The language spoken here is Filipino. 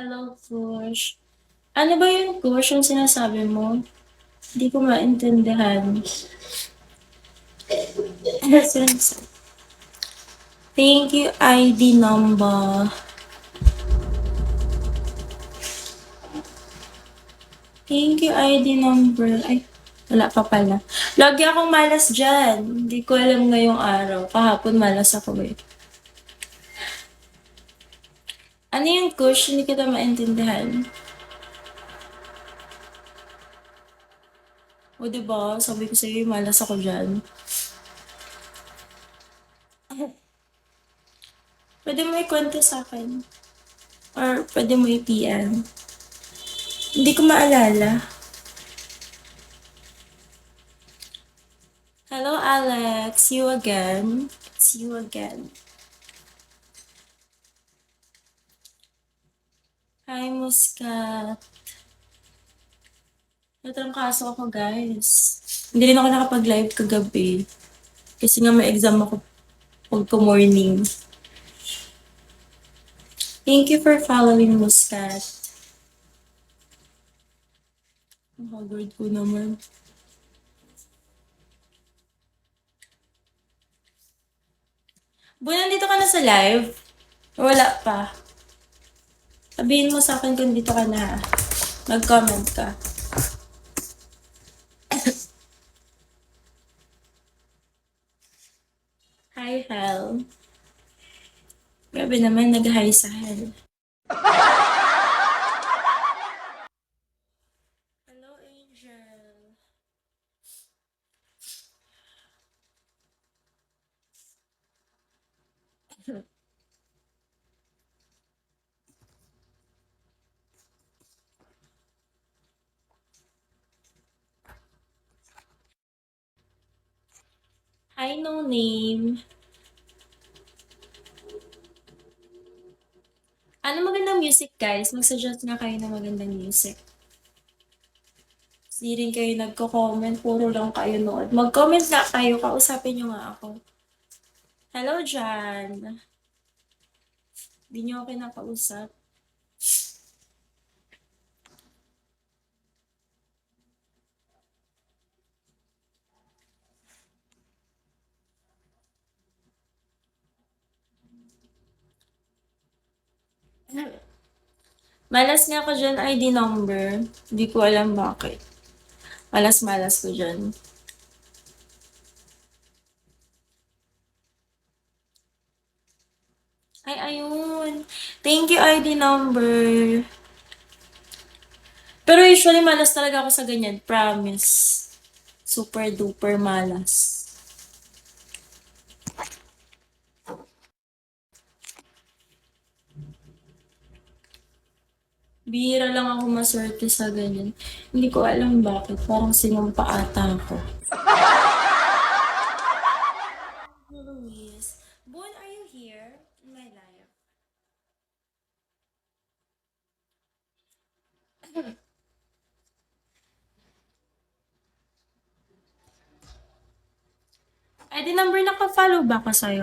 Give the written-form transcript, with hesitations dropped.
Hello, Kush. Ano ba yung Kush yung sinasabi mo? Hindi ko maintindihan. Thank you, ID number. Thank you, ID number. Ay, wala pa pala. Lagi akong malas dyan. Hindi ko alam ngayong araw. Kahapon malas ako eh. Ano yung Kush? Hindi kita maintindihan. O diba? Sabi ko sa'yo, malas ako dyan. Pwede mo ikwento sa akin. Or pwede mo i-PM. Hindi ko maalala. Hello, Alex. You again. It's you again. Hi, Muskat. Natrangkaso ako, guys. Hindi rin ako nakapag-live kagabi. Kasi nga may exam ako pagka-morning. Thank you for following, Muskat. Ang haggard ko naman. Boy, nandito ka na sa live? Wala pa. Sabihin mo sa akin kung dito ka na. Mag-comment ka. Hi, Hel. Grabe naman, nag-hi sa Hel. Hello, Angel. Hi, no name. Ano magandang music, guys? Mag-suggest nga kayo ng magandang music. Hindi rin kayo nagko-comment, puro lang kayo nood. Mag-comment na kayo, kausapin nyo nga ako. Hello, Jan. Hindi nyo ako kinakausap. Malas nga ako dyan, ID number. Hindi ko alam bakit. Malas-malas ko dyan. Ay, ayun. Thank you, ID number. Pero usually malas talaga ako sa ganyan. Promise. Super duper malas. Bihira lang ako maswerte sa ganyan. Hindi ko alam bakit. Parang sinumpa ata ako. Luis, Bon, are you here in my life? ID number, naka-follow ba ako sa'yo?